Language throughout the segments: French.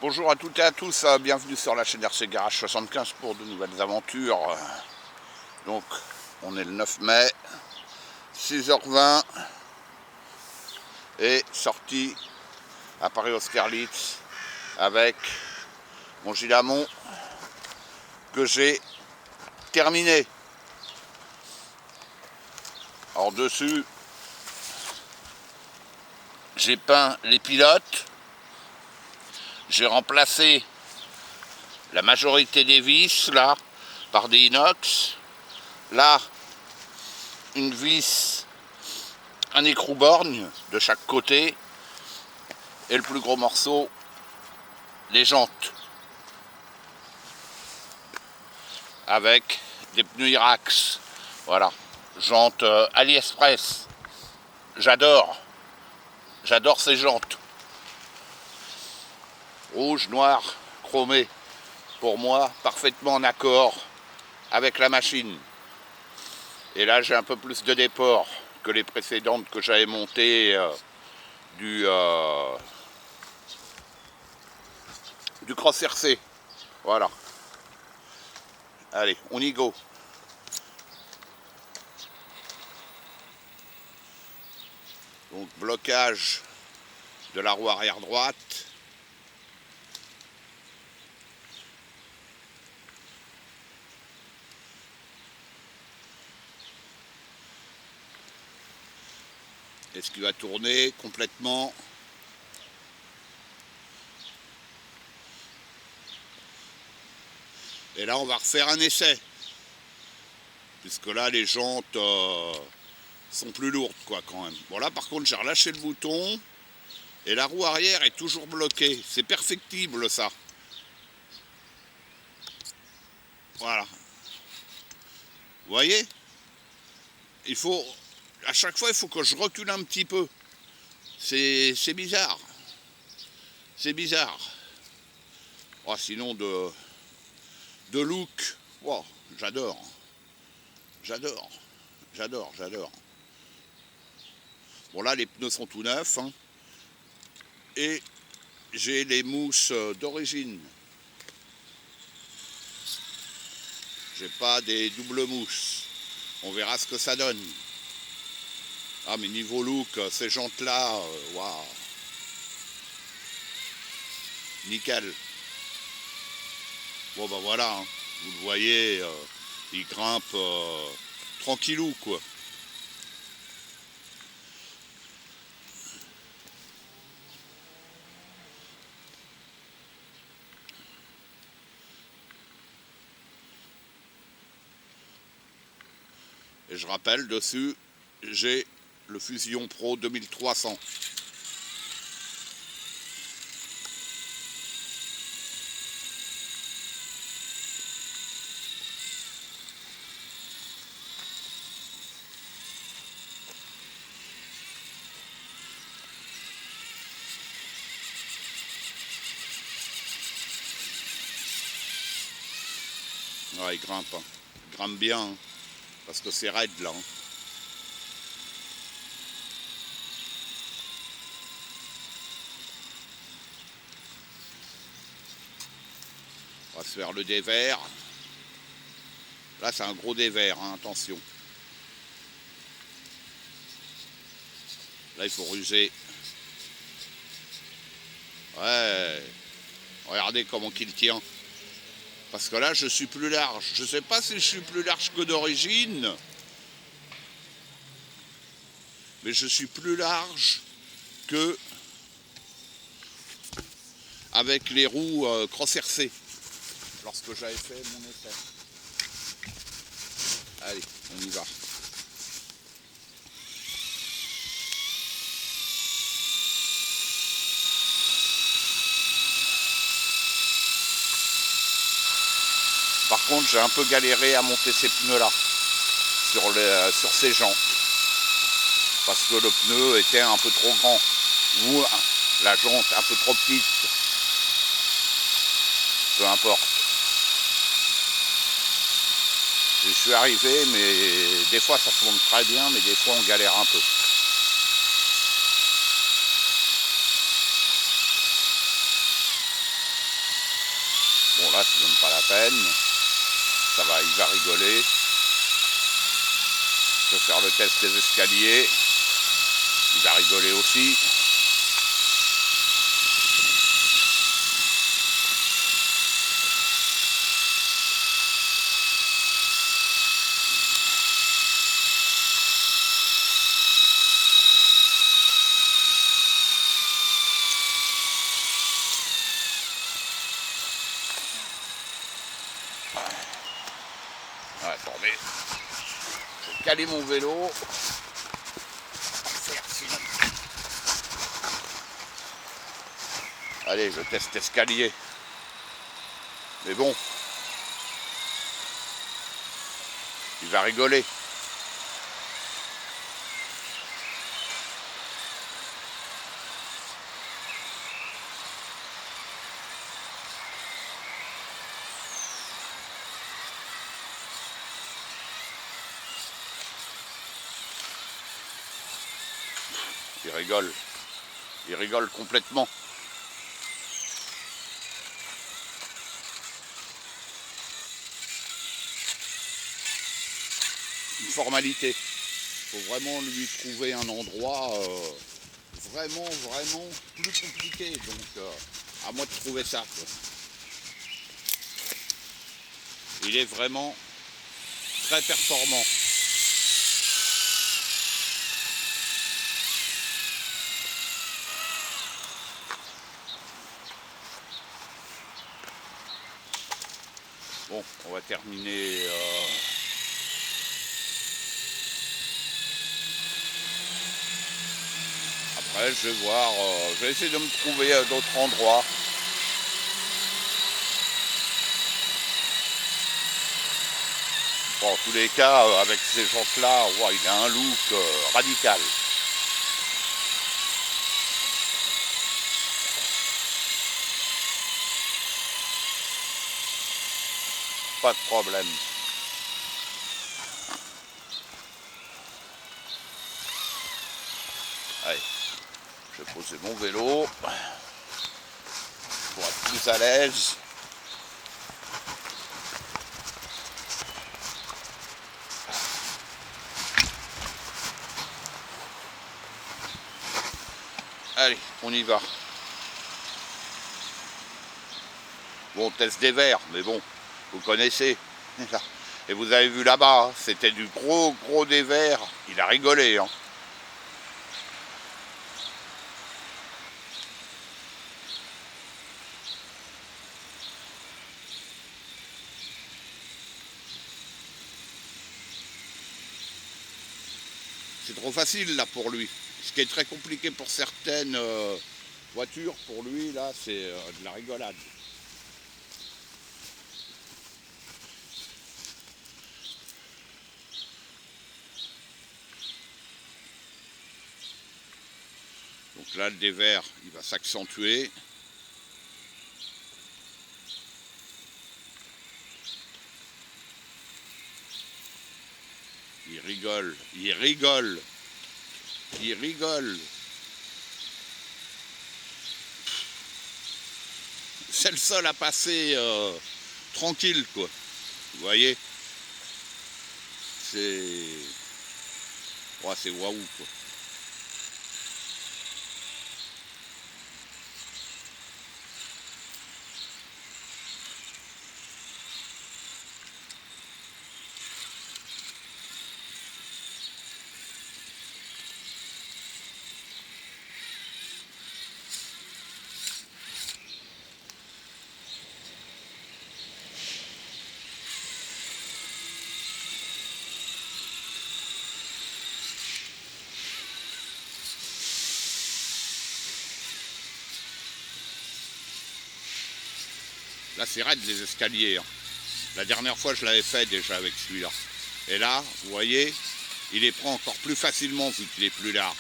Bonjour à toutes et à tous, bienvenue sur la chaîne RC Garage 75 pour de nouvelles aventures. Donc on est le 9 mai, 6h20 et sorti à Paris-Austerlitz avec mon Gilamon que j'ai terminé. Alors dessus, j'ai peint les pilotes, j'ai remplacé la majorité des vis là par des inox. Là, une vis, un écrou-borgne de chaque côté et le plus gros morceau, les jantes avec des pneus Irax. Voilà, jantes AliExpress. J'adore ces jantes. Rouge, noir, chromé. Pour moi, parfaitement en accord avec la machine. Et là, j'ai un peu plus de déport que les précédentes que j'avais montées du Cross RC. Voilà. Allez, on y go. Donc, blocage de la roue arrière droite. Est-ce qu'il va tourner complètement? Et là, on va refaire un essai. Puisque là, les jantes sont plus lourdes, quoi, quand même. Bon, là, par contre, j'ai relâché le bouton. Et la roue arrière est toujours bloquée. C'est perfectible, ça. Voilà. Vous voyez? Il faut... À chaque fois, il faut que je recule un petit peu. C'est bizarre. C'est bizarre. Oh, sinon, de look, oh, j'adore. J'adore. Bon, là, les pneus sont tout neufs. Hein. Et j'ai les mousses d'origine. J'ai pas des doubles mousses. On verra ce que ça donne. Ah, mais niveau look, ces jantes-là, waouh. Nickel. Bon, bah voilà, hein. Vous le voyez, il grimpe tranquillou, quoi. Et je rappelle, dessus, j'ai le Fusion Pro 2300. Ouais, il grimpe. Hein. Il grimpe bien, hein, parce que c'est raide, là. Hein. On va se faire le dévers. Là, c'est un gros dévers, hein, attention. Là, il faut ruser. Ouais. Regardez comment qu'il tient. Parce que là, je suis plus large. Je ne sais pas si je suis plus large que d'origine. Mais je suis plus large que avec les roues Cross RC. Lorsque j'avais fait mon essai. Allez, on y va. Par contre, j'ai un peu galéré à monter ces pneus-là sur ces jantes. Parce que le pneu était un peu trop grand. Ou la jante un peu trop petite. Peu importe. Je suis arrivé, mais des fois ça se monte très bien, mais des fois on galère un peu. Bon là c'est même pas la peine. Ça va, il va rigoler. Je vais faire le test des escaliers. Il va rigoler aussi. Ouais, attendez. Je vais caler mon vélo. Allez, je teste escalier. Mais bon, il va rigoler. Il rigole. Il rigole complètement. Une formalité. Il faut vraiment lui trouver un endroit vraiment plus compliqué. Donc à moi de trouver ça, quoi. Il est vraiment très performant. Bon, on va terminer. Après, je vais voir. Je vais essayer de me trouver d'autres endroits. Bon, en tous les cas, avec ces jantes-là, wow, il a un look radical. Pas de problème. Allez, je vais poser mon vélo pour être plus à l'aise. Allez, on y va. Bon, on teste des verres, mais bon, vous connaissez. Et vous avez vu là-bas, hein, c'était du gros dévers. Il a rigolé, hein. C'est trop facile là pour lui. Ce qui est très compliqué pour certaines voitures, pour lui là, c'est de la rigolade. Donc là, le dévers, il va s'accentuer. Il rigole, il rigole, il rigole. C'est le seul à passer tranquille, quoi. Vous voyez, c'est... Ouais, c'est waouh, quoi. Là, c'est raide les escaliers, hein. La dernière fois, je l'avais fait déjà avec celui-là. Et là, vous voyez, il les prend encore plus facilement vu qu'il est plus large.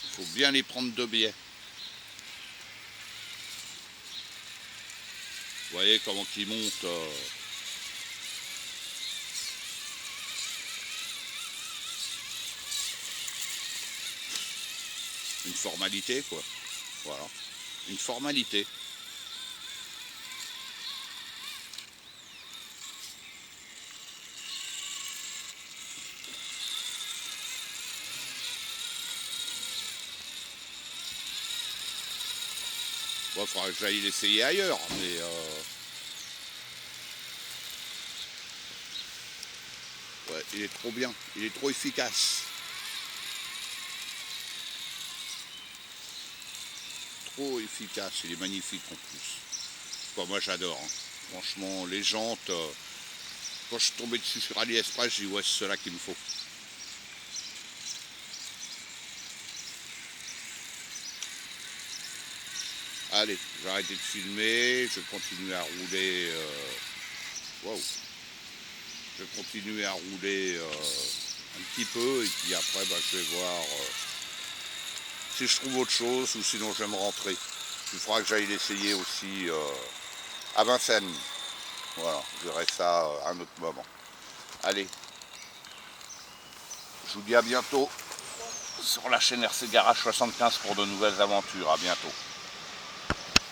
Il faut bien les prendre de biais. Vous voyez comment il monte. Une formalité, quoi. Voilà. Une formalité. Bon, il faudra que j'aille l'essayer ailleurs, mais ouais, il est trop bien, il est trop efficace. Trop efficace, il est magnifique en plus. Bon, moi j'adore, hein. Franchement, les jantes, quand je suis tombé dessus sur AliExpress, j'ai dit ouais, c'est cela qu'il me faut. Allez, j'ai arrêté de filmer, je continue à rouler. Waouh. Je vais continuer à rouler un petit peu et puis après bah, je vais voir si je trouve autre chose ou sinon je vais me rentrer. Il faudra que j'aille l'essayer aussi à Vincennes. Voilà, je verrai ça à un autre moment. Allez, je vous dis à bientôt sur la chaîne RC Garage 75 pour de nouvelles aventures. À bientôt.